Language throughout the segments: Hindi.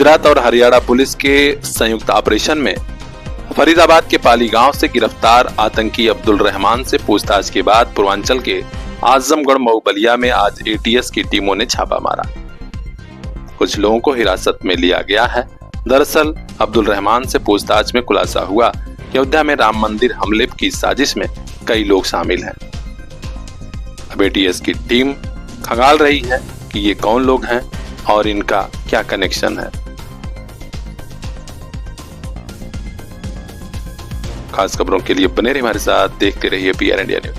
गुजरात और हरियाणा पुलिस के संयुक्त ऑपरेशन में फरीदाबाद के पाली गांव से गिरफ्तार आतंकी अब्दुल रहमान से पूछताछ के बाद पूर्वांचल के आजमगढ़ मऊबलिया में आज एटीएस की टीमों ने छापा मारा। कुछ लोगों को हिरासत में लिया गया है। दरअसल अब्दुल रहमान से पूछताछ में खुलासा हुआ कि अयोध्या में राम मंदिर हमले की साजिश में कई लोग शामिल हैं। अब एटीएस की टीम खंगाल रही है कि ये कौन लोग हैं और इनका क्या कनेक्शन है। खास खबरों के लिए बने रहिए हमारे साथ, देखते रहिए पीआर इंडिया न्यूज।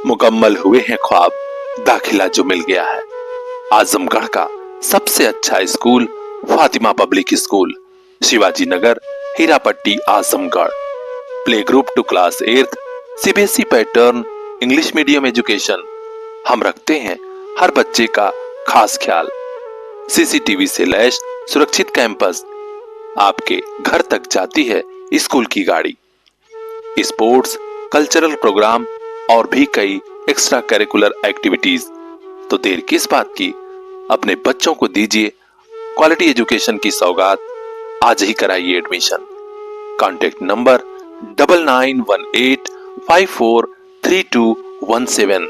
मुकम्मल हुए हैं ख्वाब, दाखिला जो मिल गया है। आजमगढ़ का सबसे अच्छा school Fatima public school, Shivaji Nagar, Hirapatti, Azamgarh. Play group to class 8, CBSE pattern, English medium education. हम रखते हैं हर बच्चे का खास ख्याल। सीसीटीवी से लैस सुरक्षित कैंपस, आपके घर तक जाती है स्कूल की गाड़ी। स्पोर्ट्स, कल्चरल प्रोग्राम और भी कई एक्स्ट्रा करिकुलर एक्टिविटीज। तो देर किस बात की, अपने बच्चों को दीजिए क्वालिटी एजुकेशन की सौगात। आज ही कराइए एडमिशन। Contact number 9918543217।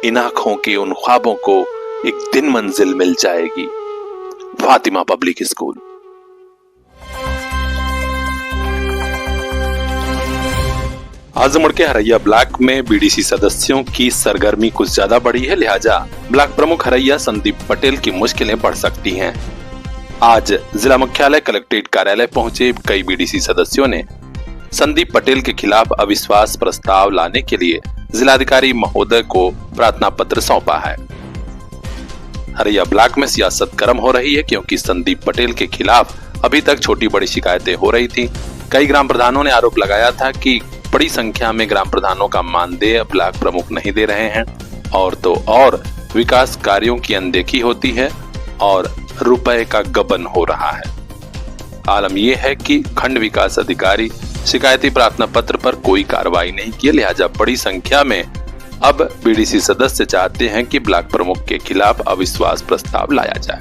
इन आंखों के उन ख्वाबों को एक दिन मंजिल मिल जाएगी। Fatima public school. आजमगढ़ के हरैया ब्लॉक में बीडीसी सदस्यों की सरगर्मी कुछ ज्यादा बढ़ी है, लिहाजा ब्लॉक प्रमुख हरैया संदीप पटेल की मुश्किलें बढ़ सकती हैं। आज जिला मुख्यालय कलेक्ट्रेट कार्यालय पहुंचे कई बीडीसी सदस्यों ने संदीप पटेल के खिलाफ अविश्वास प्रस्ताव लाने के लिए जिलाधिकारी महोदय को प्रार्थना पत्र सौंपा है। हरैया ब्लॉक में सियासत गर्म हो रही है क्योंकि संदीप पटेल के खिलाफ अभी तक छोटी बड़ी शिकायतें हो रही थी। कई ग्राम प्रधानों ने आरोप लगाया था कि बड़ी संख्या में ग्राम प्रधानों का मानदेय ब्लॉक प्रमुख नहीं दे रहे हैं और तो और विकास कार्यों की अनदेखी होती है और रुपए का गबन हो रहा है। आलम यह है कि खंड विकास अधिकारी शिकायती प्रार्थना पत्र पर कोई कार्रवाई नहीं की, लिहाजा बड़ी संख्या में अब बीडीसी सदस्य चाहते हैं कि ब्लॉक प्रमुख के खिलाफ अविश्वास प्रस्ताव लाया जाए।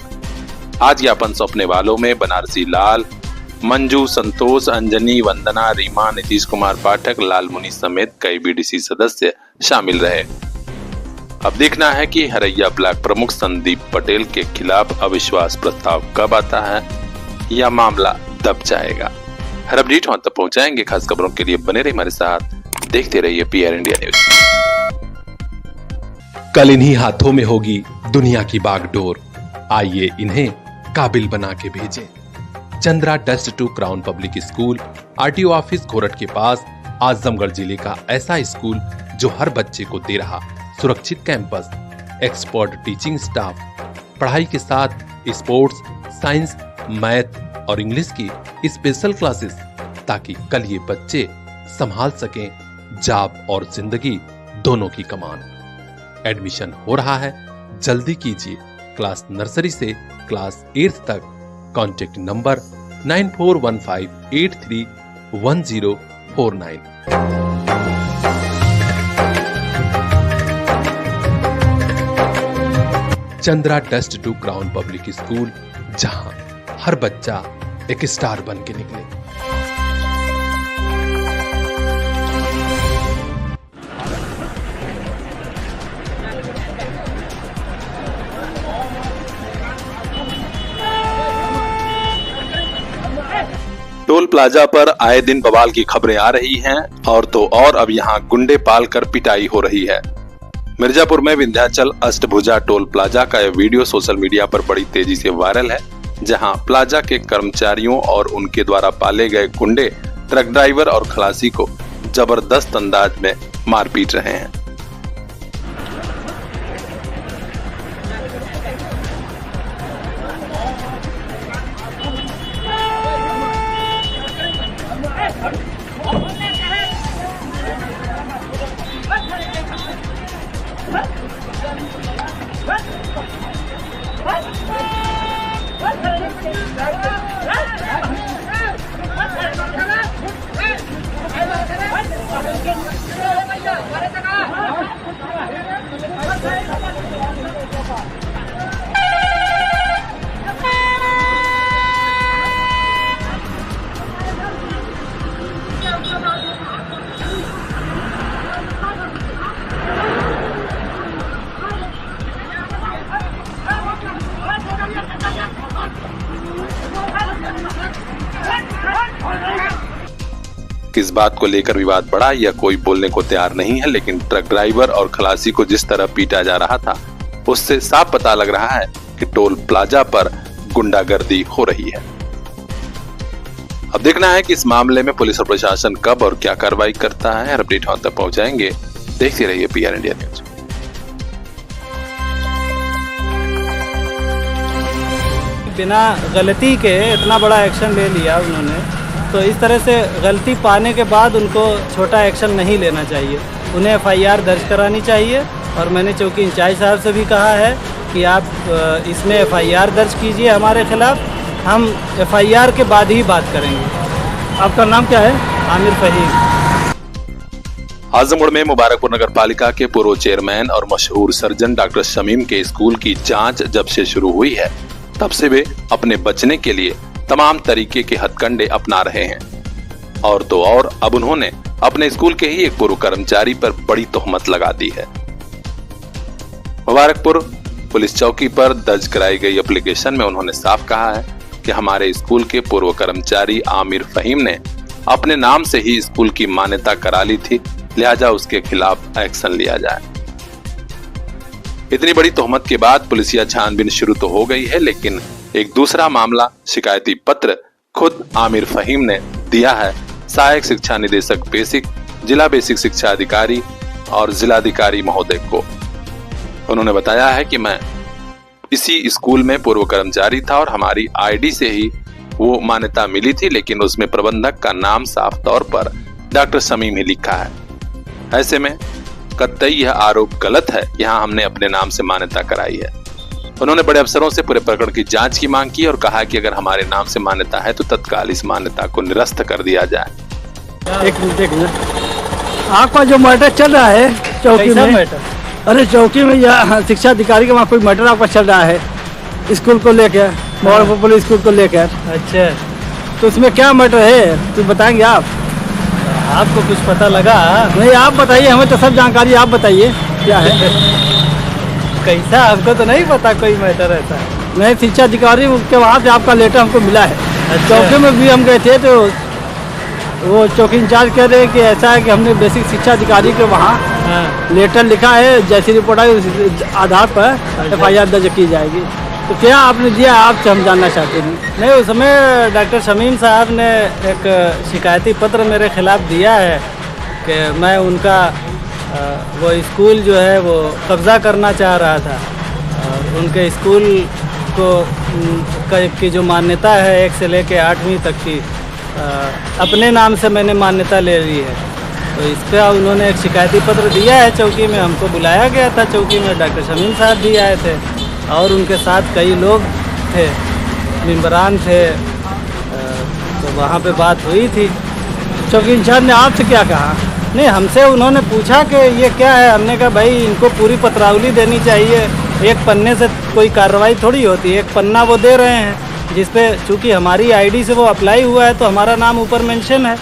आज ज्ञापन सौंपने वालों में बनारसी लाल, मंजू, संतोष, अंजनी, वंदना, रीमा, नीतीश कुमार पाठक, लालमुनि समेत कई बीडीसी सदस्य शामिल रहे। अब देखना है कि हरैया ब्लॉक प्रमुख संदीप पटेल के खिलाफ अविश्वास प्रस्ताव कब आता है या मामला दब जाएगा। हर अपडेट वहां तक पहुंचाएंगे। खास खबरों के लिए बने रहिए हमारे साथ, देखते रहिए पीआर इंडिया न्यूज। कल इन्हीं हाथों में होगी दुनिया की बागडोर। आइए इन्हें काबिल बना के भेजें। Chandra dust to crown public school, RTO office Ghorat के पास, आजमगढ़ जिले का ऐसा स्कूल जो हर बच्चे को दे रहा सुरक्षित कैंपस, एक्सपर्ट टीचिंग स्टाफ, पढ़ाई के साथ स्पोर्ट्स, साइंस, मैथ और इंग्लिश की स्पेशल क्लासेस, ताकि कल ये बच्चे संभाल सकें जॉब और जिंदगी दोनों की कमान। एडमिशन हो रहा है, जल्दी कीजिए। क्लास नर्सरी से क्लास 8th तक। Contact number 9415831049। Chandra dust to crown public school, जहां हर बच्चा एक स्टार बन के निकले। टोल प्लाजा पर आए दिन बवाल की खबरें आ रही हैं और तो और अब यहां गुंडे पाल कर पिटाई हो रही है। मिर्जापुर में विंध्याचल अष्टभुजा टोल प्लाजा का यह वीडियो सोशल मीडिया पर बड़ी तेजी से वायरल है, जहां प्लाजा के कर्मचारियों और उनके द्वारा पाले गए गुंडे ट्रक ड्राइवर और खलासी को जबरदस्त अंदाज में मार पीट रहे हैं। किस बात को लेकर विवाद बढ़ा यह कोई बोलने को तैयार नहीं है, लेकिन ट्रक ड्राइवर और खलासी को जिस तरह पीटा जा रहा था उससे साफ पता लग रहा है कि टोल प्लाजा पर गुंडागर्दी हो रही है। अब देखना है कि इस मामले में पुलिस और प्रशासन कब और क्या कार्रवाई करता है। हर अपडेट हम तक पहुंचाएंगे। देखते रहिए PR इंडिया न्यूज। बिना गलती के इतना बड़ा एक्शन ले लिया उन्होंने, तो इस तरह से गलती पाने के बाद उनको छोटा एक्शन नहीं लेना चाहिए। उन्हें FIR दर्ज करानी चाहिए और मैंने चौकी इंचार्ज साहब से भी कहा है कि आप इसमें FIR दर्ज कीजिए हमारे खिलाफ, हम FIR के बाद ही बात करेंगे। आपका नाम क्या है? आमिर फहीम। आजमगढ़ में मुबारकपुर नगर पालिका के पूर्व चेयरमैन और मशहूर सर्जन डॉक्टर शमीम के स्कूल की जांच जब से शुरू हुई है तब से वे अपने बचने के लिए तमाम तरीके के हथकंडे अपना रहे हैं। और तो और अब उन्होंने अपने स्कूल के ही एक पूर्व कर्मचारी पर बड़ी तोहमत लगा दी है। मुबारकपुर पुलिस चौकी पर दर्ज कराई गई एप्लीकेशन में उन्होंने साफ कहा है कि हमारे स्कूल के पूर्व कर्मचारी आमिर फहीम ने अपने नाम से ही स्कूल की मान्यता करा ली थी, लिहाजा उसके खिलाफ एक्शन लिया जाए। इतनी बड़ी तोहमत के बाद पुलिसिया छानबीन शुरू तो हो गई है, लेकिन एक दूसरा मामला शिकायती पत्र खुद आमिर फहीम ने दिया है सहायक शिक्षा निदेशक बेसिक, जिला बेसिक शिक्षा अधिकारी और जिलाधिकारी महोदय को। उन्होंने बताया है कि मैं इसी स्कूल में पूर्व कर्मचारी था और हमारी ID से ही वो मान्यता मिली थी, लेकिन उसमें प्रबंधक का नाम साफ तौर पर डॉक्टर शमीम ही लिखा है। ऐसे में कतई यह आरोप गलत है। यहाँ हमने अपने नाम से मान्यता कराई है। उन्होंने बड़े अफसरों से पूरे प्रकरण की जांच की मांग की और कहा कि अगर हमारे नाम से मान्यता है तो तत्काल इस मान्यता को निरस्त कर दिया जाए। एक मिनट, आपका जो मैटर चल रहा है चौकी में, मैटर? अरे चौकी में या शिक्षा अधिकारी के वहाँ कोई मैटर आपका चल रहा है स्कूल को लेकर, मुबारकपुर पुलिस स्कूल को लेकर। अच्छा, तो उसमें क्या मैटर है तो बताएंगे आप? आपको कुछ पता लगा? नहीं, आप बताइए, हमें तो सब जानकारी आप बताइए क्या है। कैसा, आपको तो नहीं पता कोई मैटर ऐसा? नहीं, शिक्षा अधिकारी के वहाँ से आपका लेटर हमको मिला है। अच्छा। चौकी में भी हम गए थे तो वो चौकी इंचार्ज कह रहे हैं कि ऐसा है कि हमने बेसिक शिक्षा अधिकारी के वहाँ लेटर लिखा है, जैसी रिपोर्ट आई उस आधार पर FIR दर्ज की जाएगी। तो क्या आपने दिया, आपसे हम जानना चाहते हैं। नहीं, उस समय डॉक्टर शमीम साहब ने एक शिकायती पत्र मेरे खिलाफ दिया है कि मैं उनका वो स्कूल जो है वो कब्ज़ा करना चाह रहा था और उनके स्कूल को की जो मान्यता है 1 से लेकर 8वीं तक की अपने नाम से मैंने मान्यता ले ली है। तो इस पर उन्होंने एक शिकायती पत्र दिया है चौकी में। हमको बुलाया गया था चौकी में, डॉक्टर शमीम साहब भी आए थे और उनके साथ कई लोग थे, मेंबरान थे। तो वहाँ पे बात हुई थी। चौकी इंचार्ज ने आपसे क्या कहा? नहीं, हमसे उन्होंने पूछा कि ये क्या है। हमने कहा भाई इनको पूरी पत्रावली देनी चाहिए, एक पन्ने से कोई कार्रवाई थोड़ी होती है। एक पन्ना वो दे रहे हैं जिसपे चूँकि हमारी ID से वो अप्लाई हुआ है तो हमारा नाम ऊपर मेंशन है।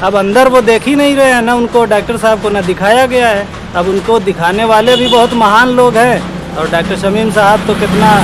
अब अंदर वो देख ही नहीं रहे हैं, ना उनको डॉक्टर साहब को ना दिखाया गया है। अब उनको दिखाने वाले भी बहुत महान लोग हैं और डॉक्टर शमीम साहब तो कितना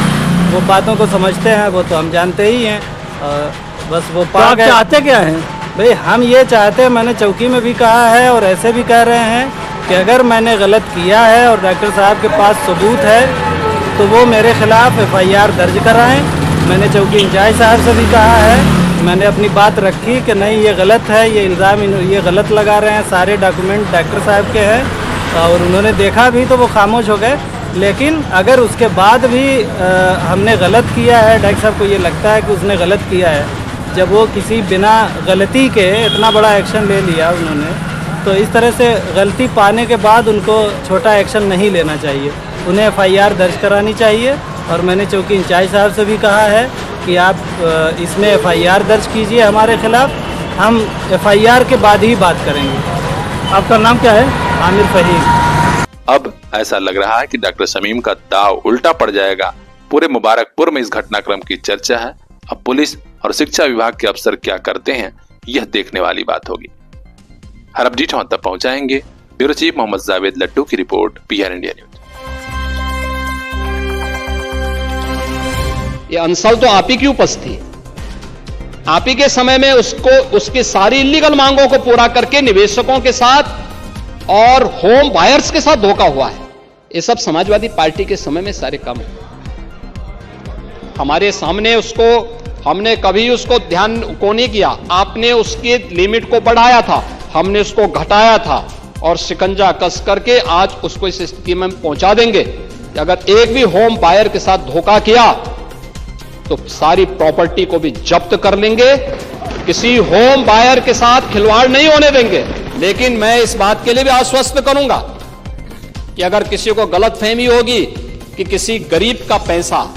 वो बातों को समझते हैं वो तो हम जानते ही हैं। और बस वो तो आप चाहते क्या हैं? भाई हम ये चाहते हैं, मैंने चौकी में भी कहा है और ऐसे भी कह रहे हैं कि अगर मैंने गलत किया है और डॉक्टर साहब के पास सबूत है तो वो मेरे खिलाफ FIR दर्ज कराएं। मैंने चौकी इंचार्ज साहब से भी कहा है, मैंने अपनी बात रखी कि नहीं ये गलत है, ये इल्ज़ाम ये गलत लगा रहे हैं, सारे डॉक्यूमेंट डॉक्टर साहब के हैं। और उन्होंने देखा भी तो वो खामोश हो गए। लेकिन अगर उसके बाद भी हमने गलत किया है, डॉक्टर साहब को ये लगता है कि उसने गलत किया है, जब वो किसी बिना गलती के इतना बड़ा एक्शन ले लिया उन्होंने, तो इस तरह से गलती पाने के बाद उनको छोटा एक्शन नहीं लेना चाहिए। उन्हें FIR दर्ज करानी चाहिए और मैंने चौकी इंचार्ज साहब से भी कहा है कि आप इसमें FIR दर्ज कीजिए हमारे खिलाफ, हम FIR के बाद ही बात करेंगे। आपका नाम क्या है? आमिर फहीम। अब ऐसा लग रहा है कि डॉक्टर शमीम का दाव उल्टा पड़ जाएगा। पूरे मुबारकपुर में इस घटनाक्रम की चर्चा है। अब पुलिस और शिक्षा विभाग के अफसर क्या करते हैं यह देखने वाली बात होगी। हर अपडेट हम तक पहुंचाएंगे। ब्यूरो चीफ मोहम्मद जावेद लट्टू की रिपोर्ट, PR इंडिया न्यूज। ये अनसल तो आप ही की उपस्थिति, आप ही के समय में उसको उसकी सारी इलीगल मांगों को पूरा करके निवेशकों के साथ और होम बायर्स के साथ धोखा हुआ है। ये सब समाजवादी पार्टी के समय में सारे काम हमारे सामने उसको हमने कभी उसको ध्यान को नहीं किया। आपने उसके लिमिट को बढ़ाया था, हमने उसको घटाया था और शिकंजा कस करके आज उसको इस स्थिति में पहुंचा देंगे कि अगर एक भी होम बायर के साथ धोखा किया तो सारी प्रॉपर्टी को भी जब्त कर लेंगे। किसी होम बायर के साथ खिलवाड़ नहीं होने देंगे। लेकिन मैं इस बात के लिए भी आश्वस्त करूंगा कि अगर किसी को गलतफहमी होगी कि किसी गरीब का पैसा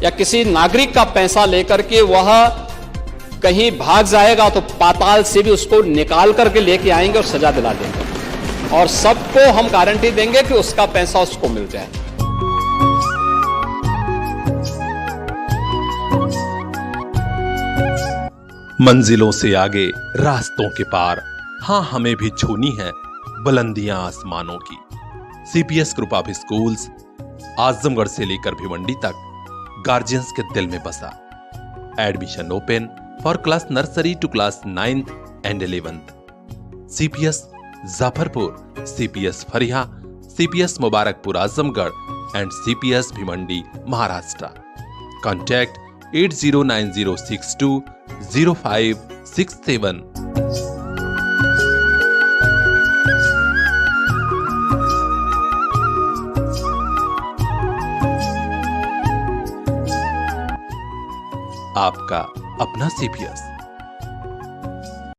या किसी नागरिक का पैसा लेकर के वह कहीं भाग जाएगा तो पाताल से भी उसको निकाल करके लेके आएंगे और सजा दिला देंगे और सबको हम गारंटी देंगे कि उसका पैसा उसको मिल जाए। मंजिलों से आगे रास्तों के पार, हाँ हमें भी छूनी है बुलंदियां आसमानों की। CPS group of schools Azamgarh से लेकर भिवंडी तक गार्जियंस के दिल में बसा। Admission open for class nursery to class 9th and 11th। CPS Jafarpur, CPS Fariya, CPS Mubarakpur Azamgarh and CPS Bhiwandi Maharashtra. Contact 8090620567। आपका अपना सीपीएस।